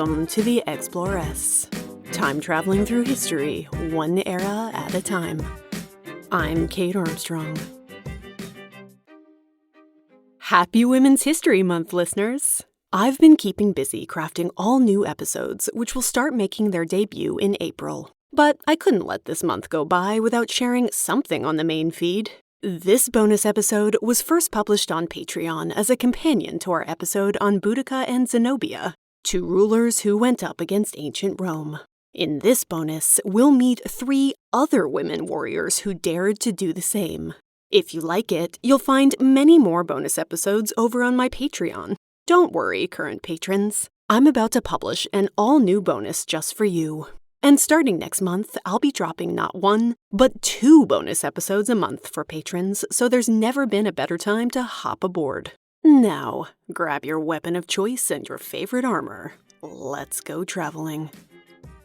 Welcome to the Exploress. Time traveling through history, one era at a time. I'm Kate Armstrong. Happy Women's History Month, listeners! I've been keeping busy crafting all new episodes, which will start making their debut in April. But I couldn't let this month go by without sharing something on the main feed. This bonus episode was first published on Patreon as a companion to our episode on Boudica and Zenobia, two rulers who went up against ancient Rome. In this bonus, we'll meet 3 other women warriors who dared to do the same. If you like it, you'll find many more bonus episodes over on my Patreon. Don't worry, current patrons. I'm about to publish an all-new bonus just for you. And starting next month, I'll be dropping not 1, but 2 bonus episodes a month for patrons, so there's never been a better time to hop aboard. Now, grab your weapon of choice and your favorite armor. Let's go traveling.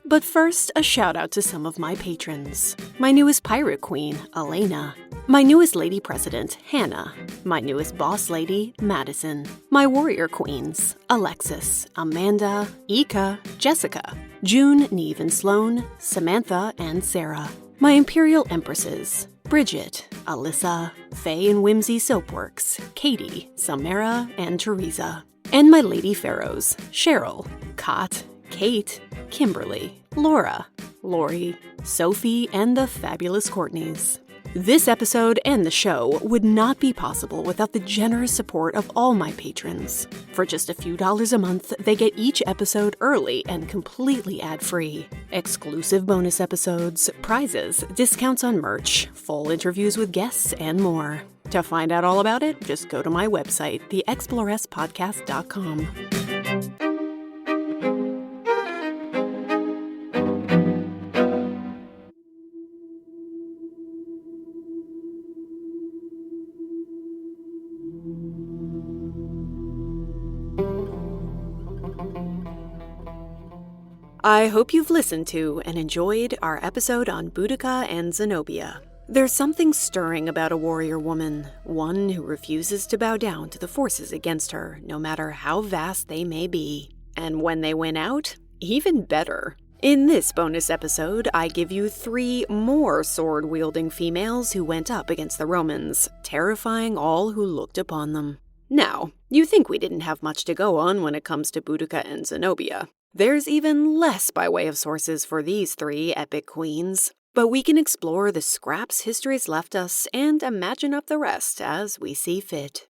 But first, a shout out to some of my patrons. My newest pirate queen, Elena. My newest lady president, Hannah. My newest boss lady, Madison. My warrior queens, Alexis, Amanda, Ika, Jessica, June, Neve, and Sloan, Samantha, and Sarah. My imperial empresses, Bridget, Alyssa, Faye and Whimsy Soapworks, Katie, Samara, and Teresa. And my lady pharaohs, Cheryl, Kot, Kate, Kimberly, Laura, Lori, Sophie, and the fabulous Courtneys. This episode and the show would not be possible without the generous support of all my patrons. For just a few dollars a month, they get each episode early and completely ad-free. Exclusive bonus episodes, prizes, discounts on merch, full interviews with guests, and more. To find out all about it, just go to my website, theexploresspodcast.com. I hope you've listened to and enjoyed our episode on Boudica and Zenobia. There's something stirring about a warrior woman, one who refuses to bow down to the forces against her, no matter how vast they may be. And when they win out, even better. In this bonus episode, I give you 3 more sword-wielding females who went up against the Romans, terrifying all who looked upon them. Now, you think we didn't have much to go on when it comes to Boudica and Zenobia. There's even less by way of sources for these 3 epic queens, but we can explore the scraps history's left us and imagine up the rest as we see fit.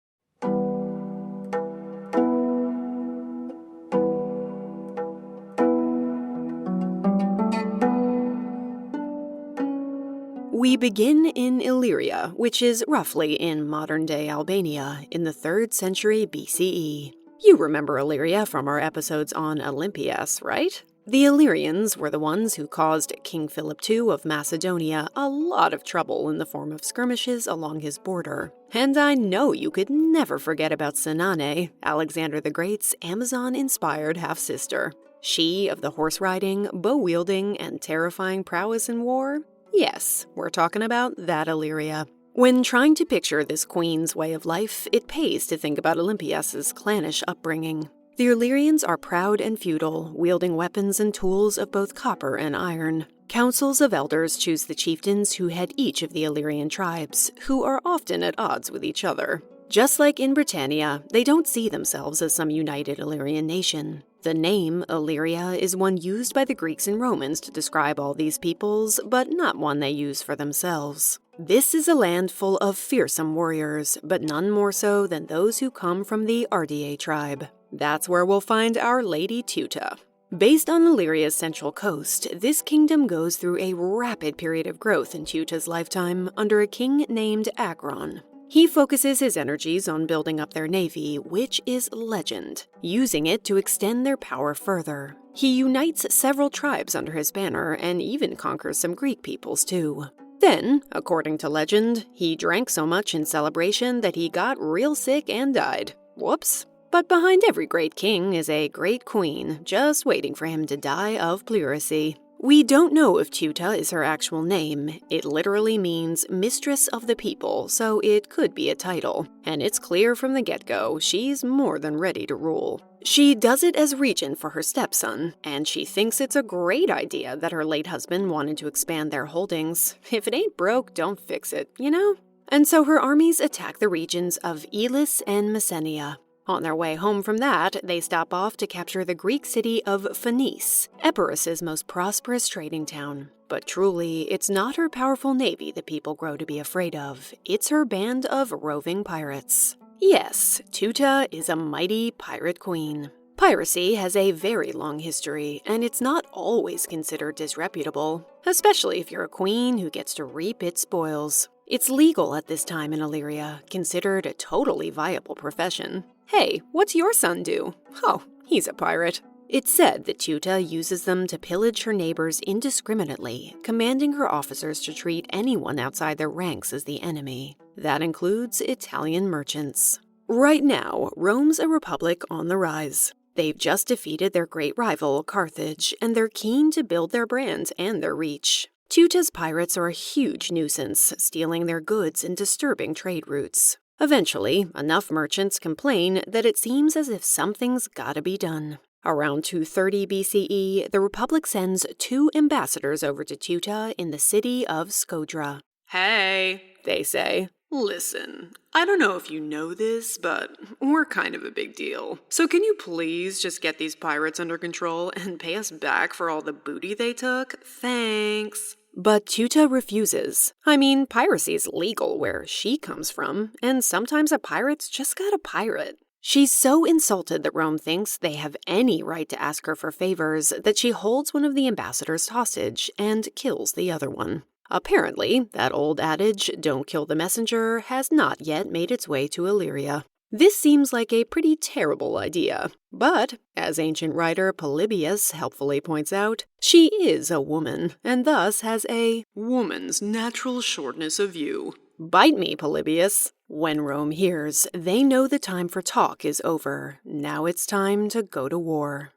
We begin in Illyria, which is roughly in modern-day Albania, in the 3rd century BCE. You remember Illyria from our episodes on Olympias, right? The Illyrians were the ones who caused King Philip II of Macedonia a lot of trouble in the form of skirmishes along his border. And I know you could never forget about Sinane, Alexander the Great's Amazon-inspired half-sister. She of the horse-riding, bow-wielding, and terrifying prowess in war? Yes, we're talking about that Illyria. When trying to picture this queen's way of life, it pays to think about Olympias' clannish upbringing. The Illyrians are proud and feudal, wielding weapons and tools of both copper and iron. Councils of elders choose the chieftains who head each of the Illyrian tribes, who are often at odds with each other. Just like in Britannia, they don't see themselves as some united Illyrian nation. The name Illyria is one used by the Greeks and Romans to describe all these peoples, but not one they use for themselves. This is a land full of fearsome warriors, but none more so than those who come from the Ardii tribe. That's where we'll find our Lady Teuta. Based on Illyria's central coast, this kingdom goes through a rapid period of growth in Teuta's lifetime under a king named Agron. He focuses his energies on building up their navy, which is legend, using it to extend their power further. He unites several tribes under his banner and even conquers some Greek peoples too. Then, according to legend, he drank so much in celebration that he got real sick and died. Whoops. But behind every great king is a great queen, just waiting for him to die of pleurisy. We don't know if Teuta is her actual name. It literally means mistress of the people, so it could be a title. And it's clear from the get-go, she's more than ready to rule. She does it as regent for her stepson, and she thinks it's a great idea that her late husband wanted to expand their holdings. If it ain't broke, don't fix it, you know? And so her armies attack the regions of Elis and Messenia. On their way home from that, they stop off to capture the Greek city of Phoenice, Epirus's most prosperous trading town. But truly, it's not her powerful navy that people grow to be afraid of. It's her band of roving pirates. Yes, Teuta is a mighty pirate queen. Piracy has a very long history, and it's not always considered disreputable, especially if you're a queen who gets to reap its spoils. It's legal at this time in Illyria, considered a totally viable profession. Hey, what's your son do? Oh, he's a pirate. It's said that Teuta uses them to pillage her neighbors indiscriminately, commanding her officers to treat anyone outside their ranks as the enemy. That includes Italian merchants. Right now, Rome's a republic on the rise. They've just defeated their great rival, Carthage, and they're keen to build their brand and their reach. Teuta's pirates are a huge nuisance, stealing their goods and disturbing trade routes. Eventually, enough merchants complain that it seems as if something's gotta be done. Around 230 BCE, the Republic sends 2 ambassadors over to Teuta in the city of Scodra. Hey, they say. Listen, I don't know if you know this, but we're kind of a big deal. So can you please just get these pirates under control and pay us back for all the booty they took? Thanks. But Teuta refuses. I mean, piracy's legal where she comes from, and sometimes a pirate's just got a pirate. She's so insulted that Rome thinks they have any right to ask her for favors that she holds one of the ambassadors hostage and kills the other one. Apparently, that old adage, don't kill the messenger, has not yet made its way to Illyria. This seems like a pretty terrible idea, but, as ancient writer Polybius helpfully points out, she is a woman, and thus has a woman's natural shortness of view. Bite me, Polybius. When Rome hears, they know the time for talk is over. Now it's time to go to war.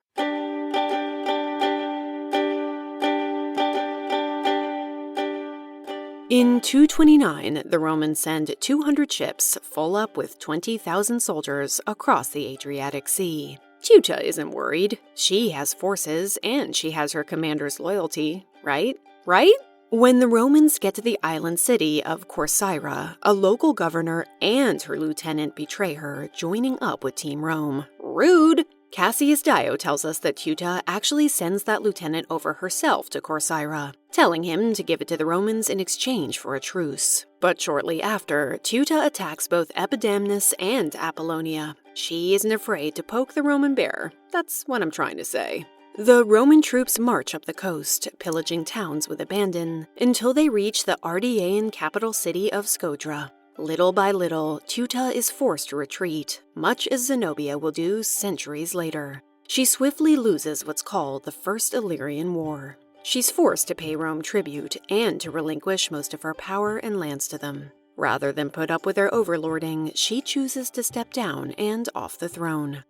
In 229, the Romans send 200 ships full up with 20,000 soldiers across the Adriatic Sea. Teuta isn't worried. She has forces, and she has her commander's loyalty, right? Right? When the Romans get to the island city of Corcyra, a local governor and her lieutenant betray her, joining up with Team Rome. Rude! Cassius Dio tells us that Teuta actually sends that lieutenant over herself to Corcyra, telling him to give it to the Romans in exchange for a truce. But shortly after, Teuta attacks both Epidamnus and Apollonia. She isn't afraid to poke the Roman bear. That's what I'm trying to say. The Roman troops march up the coast, pillaging towns with abandon, until they reach the Ardeaean capital city of Scodra. Little by little, Teuta is forced to retreat, much as Zenobia will do centuries later. She swiftly loses what's called the First Illyrian War. She's forced to pay Rome tribute and to relinquish most of her power and lands to them. Rather than put up with their overlording, she chooses to step down and off the throne.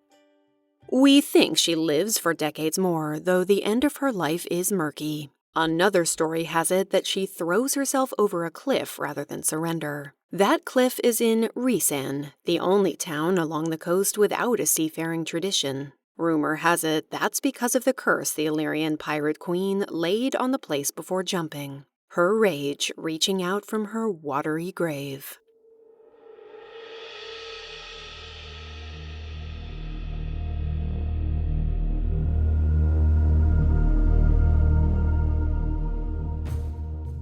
We think she lives for decades more, though the end of her life is murky. Another story has it that she throws herself over a cliff rather than surrender. That cliff is in Rhesan, the only town along the coast without a seafaring tradition. Rumor has it that's because of the curse the Illyrian pirate queen laid on the place before jumping, her rage reaching out from her watery grave.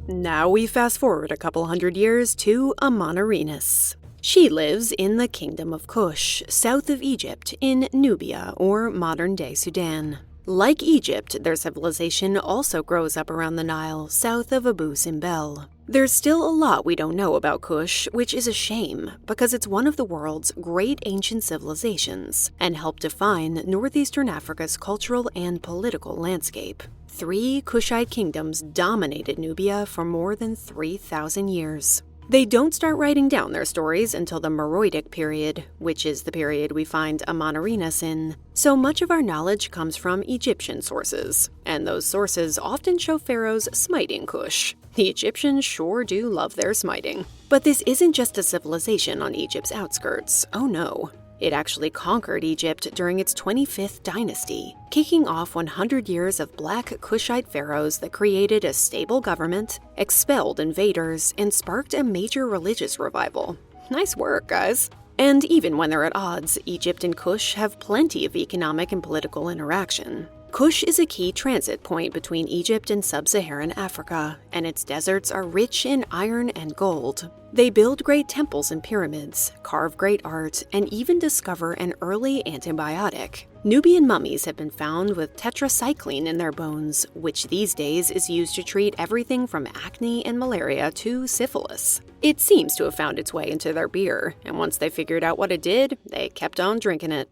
Now we fast forward a couple hundred years to Amanirenas. She lives in the Kingdom of Kush, south of Egypt, in Nubia, or modern-day Sudan. Like Egypt, their civilization also grows up around the Nile, south of Abu Simbel. There's still a lot we don't know about Kush, which is a shame, because it's one of the world's great ancient civilizations, and helped define northeastern Africa's cultural and political landscape. 3 Kushite kingdoms dominated Nubia for more than 3,000 years. They don't start writing down their stories until the Meroitic period, which is the period we find Amanirenas in. So much of our knowledge comes from Egyptian sources, and those sources often show pharaohs smiting Kush. The Egyptians sure do love their smiting. But this isn't just a civilization on Egypt's outskirts. Oh no. It actually conquered Egypt during its 25th dynasty, kicking off 100 years of black Kushite pharaohs that created a stable government, expelled invaders, and sparked a major religious revival. Nice work, guys. And even when they're at odds, Egypt and Kush have plenty of economic and political interaction. Kush is a key transit point between Egypt and sub-Saharan Africa, and its deserts are rich in iron and gold. They build great temples and pyramids, carve great art, and even discover an early antibiotic. Nubian mummies have been found with tetracycline in their bones, which these days is used to treat everything from acne and malaria to syphilis. It seems to have found its way into their beer, and once they figured out what it did, they kept on drinking it.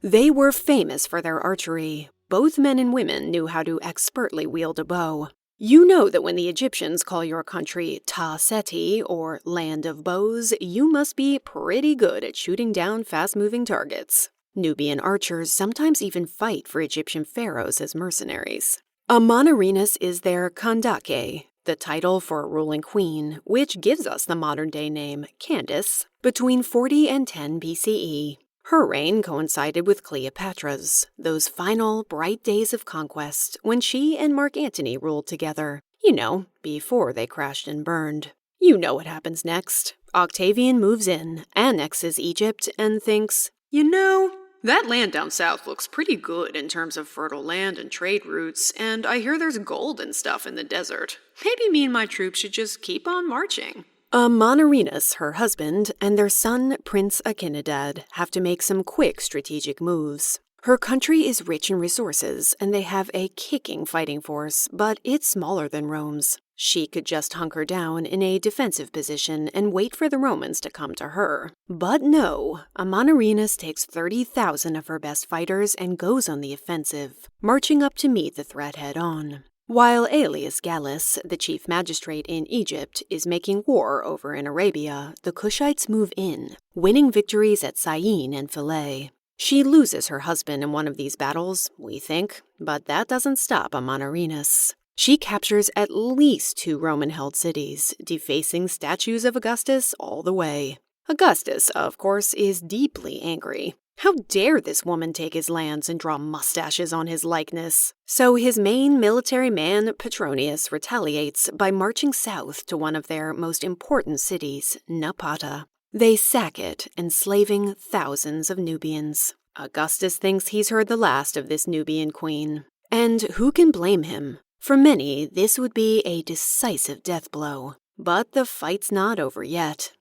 They were famous for their archery. Both men and women knew how to expertly wield a bow. You know that when the Egyptians call your country Ta Seti, or Land of Bows, you must be pretty good at shooting down fast-moving targets. Nubian archers sometimes even fight for Egyptian pharaohs as mercenaries. Amanirenas is their Kandake, the title for a ruling queen, which gives us the modern-day name Candace, between 40 and 10 BCE. Her reign coincided with Cleopatra's, those final, bright days of conquest when she and Mark Antony ruled together. You know, before they crashed and burned. You know what happens next. Octavian moves in, annexes Egypt, and thinks, you know, that land down south looks pretty good in terms of fertile land and trade routes, and I hear there's gold and stuff in the desert. Maybe me and my troops should just keep on marching. Amanirenas, her husband, and their son, Prince Akinadad, have to make some quick strategic moves. Her country is rich in resources, and they have a kicking fighting force, but it's smaller than Rome's. She could just hunker down in a defensive position and wait for the Romans to come to her. But no, Amanirenas takes 30,000 of her best fighters and goes on the offensive, marching up to meet the threat head-on. While Aelius Gallus, the chief magistrate in Egypt, is making war over in Arabia, the Kushites move in, winning victories at Syene and Philae. She loses her husband in one of these battles, we think, but that doesn't stop Amanirenas. She captures at least 2 Roman-held cities, defacing statues of Augustus all the way. Augustus, of course, is deeply angry. How dare this woman take his lands and draw mustaches on his likeness? So his main military man, Petronius, retaliates by marching south to one of their most important cities, Napata. They sack it, enslaving thousands of Nubians. Augustus thinks he's heard the last of this Nubian queen. And who can blame him? For many, this would be a decisive death blow. But the fight's not over yet.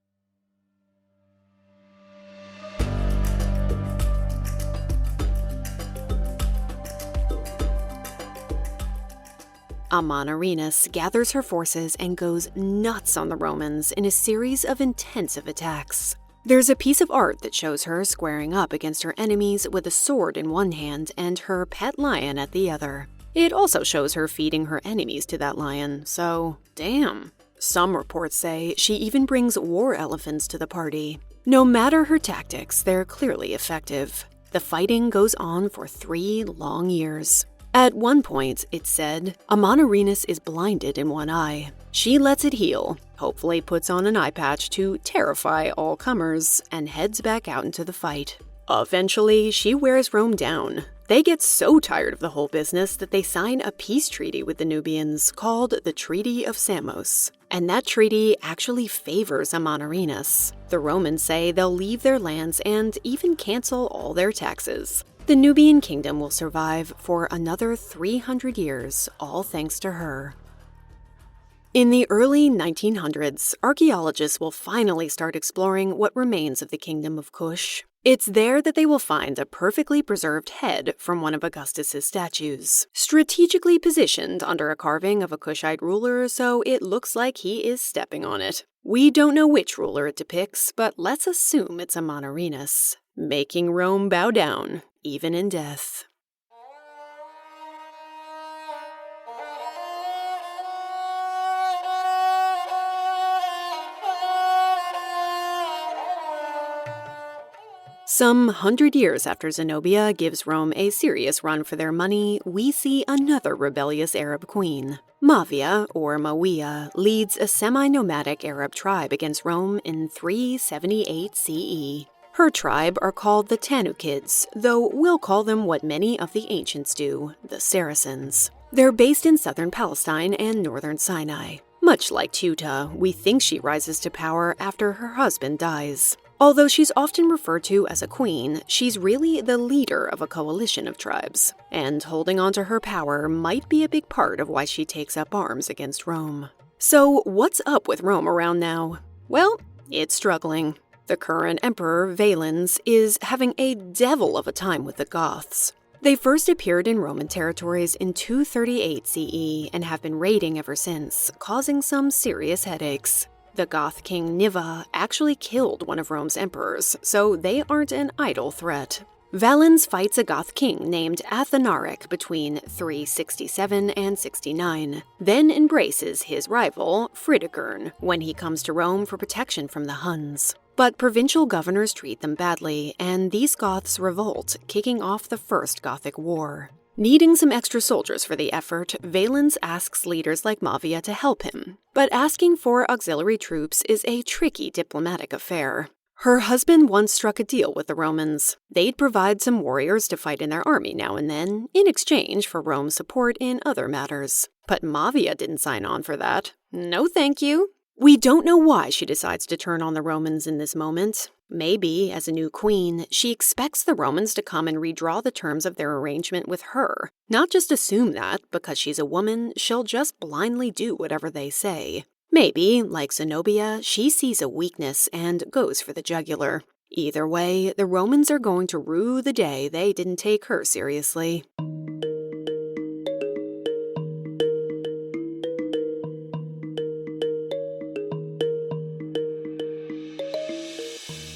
Amanirenas gathers her forces and goes nuts on the Romans in a series of intensive attacks. There's a piece of art that shows her squaring up against her enemies with a sword in one hand and her pet lion at the other. It also shows her feeding her enemies to that lion, so damn. Some reports say she even brings war elephants to the party. No matter her tactics, they're clearly effective. The fighting goes on for 3 long years. At one point, it's said, Amanirenas is blinded in one eye. She lets it heal, hopefully puts on an eye patch to terrify all comers, and heads back out into the fight. Eventually, she wears Rome down. They get so tired of the whole business that they sign a peace treaty with the Nubians called the Treaty of Samos. And that treaty actually favors Amanirenas. The Romans say they'll leave their lands and even cancel all their taxes. The Nubian kingdom will survive for another 300 years, all thanks to her. In the early 1900s, archaeologists will finally start exploring what remains of the kingdom of Kush. It's there that they will find a perfectly preserved head from one of Augustus's statues, strategically positioned under a carving of a Kushite ruler so it looks like he is stepping on it. We don't know which ruler it depicts, but let's assume it's Amanirenas, making Rome bow down, even in death. Some 100 years after Zenobia gives Rome a serious run for their money, we see another rebellious Arab queen. Mavia, or Mawiyya, leads a semi-nomadic Arab tribe against Rome in 378 CE. Her tribe are called the Tanukids, though we'll call them what many of the ancients do, the Saracens. They're based in southern Palestine and northern Sinai. Much like Teuta, we think she rises to power after her husband dies. Although she's often referred to as a queen, she's really the leader of a coalition of tribes, and holding on to her power might be a big part of why she takes up arms against Rome. So what's up with Rome around now? Well, it's struggling. The current emperor, Valens, is having a devil of a time with the Goths. They first appeared in Roman territories in 238 CE and have been raiding ever since, causing some serious headaches. The Goth king Niva actually killed one of Rome's emperors, so they aren't an idle threat. Valens fights a Goth king named Athanaric between 367 and 69, then embraces his rival, Fritigern, when he comes to Rome for protection from the Huns. But provincial governors treat them badly, and these Goths revolt, kicking off the First Gothic War. Needing some extra soldiers for the effort, Valens asks leaders like Mavia to help him. But asking for auxiliary troops is a tricky diplomatic affair. Her husband once struck a deal with the Romans. They'd provide some warriors to fight in their army now and then, in exchange for Rome's support in other matters. But Mavia didn't sign on for that. No thank you. We don't know why she decides to turn on the Romans in this moment. Maybe, as a new queen, she expects the Romans to come and redraw the terms of their arrangement with her. Not just assume that, because she's a woman, she'll just blindly do whatever they say. Maybe, like Zenobia, she sees a weakness and goes for the jugular. Either way, the Romans are going to rue the day they didn't take her seriously.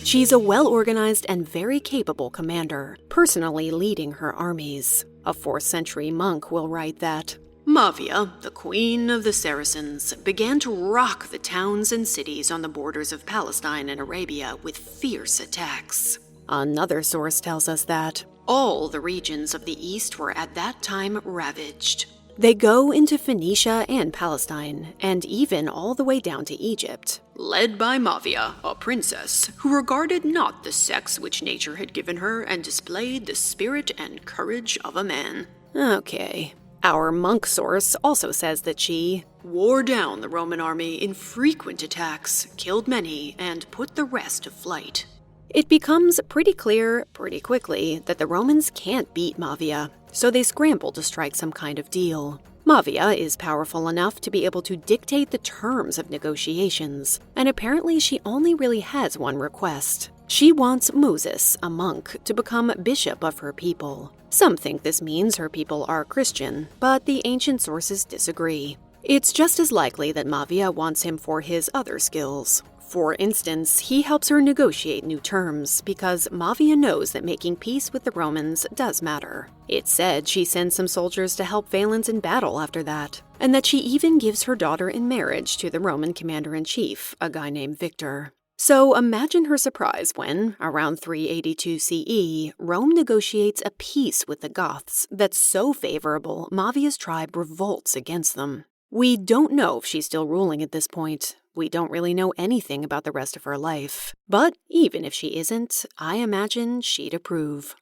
She's a well-organized and very capable commander, personally leading her armies. A 4th century monk will write that, Mavia, the queen of the Saracens, began to rock the towns and cities on the borders of Palestine and Arabia with fierce attacks. Another source tells us that all the regions of the east were at that time ravaged. They go into Phoenicia and Palestine, and even all the way down to Egypt. Led by Mavia, a princess, who regarded not the sex which nature had given her and displayed the spirit and courage of a man. Okay. Our monk source also says that she wore down the Roman army in frequent attacks, killed many, and put the rest to flight. It becomes pretty clear, pretty quickly, that the Romans can't beat Mavia, so they scramble to strike some kind of deal. Mavia is powerful enough to be able to dictate the terms of negotiations, and apparently she only really has one request. She wants Moses, a monk, to become bishop of her people. Some think this means her people are Christian, but the ancient sources disagree. It's just as likely that Mavia wants him for his other skills. For instance, he helps her negotiate new terms because Mavia knows that making peace with the Romans does matter. It's said she sends some soldiers to help Valens in battle after that, and that she even gives her daughter in marriage to the Roman commander-in-chief, a guy named Victor. So imagine her surprise when, around 382 CE, Rome negotiates a peace with the Goths that's so favorable Mavia's tribe revolts against them. We don't know if she's still ruling at this point. We don't really know anything about the rest of her life. But even if she isn't, I imagine she'd approve.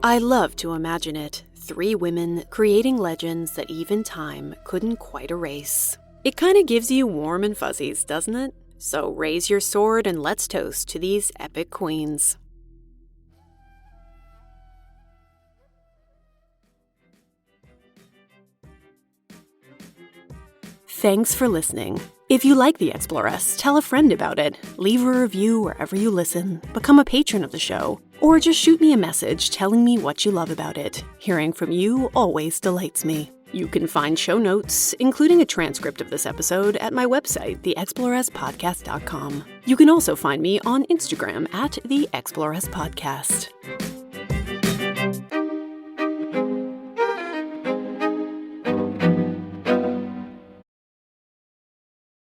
I love to imagine it. 3 women creating legends that even time couldn't quite erase. It kind of gives you warm and fuzzies, doesn't it? So raise your sword and let's toast to these epic queens. Thanks for listening. If you like the Exploress, tell a friend about it, leave a review wherever you listen, become a patron of the show, or just shoot me a message telling me what you love about it. Hearing from you always delights me. You can find show notes, including a transcript of this episode, at my website, theexploresspodcast.com. You can also find me on Instagram at The Exploress Podcast.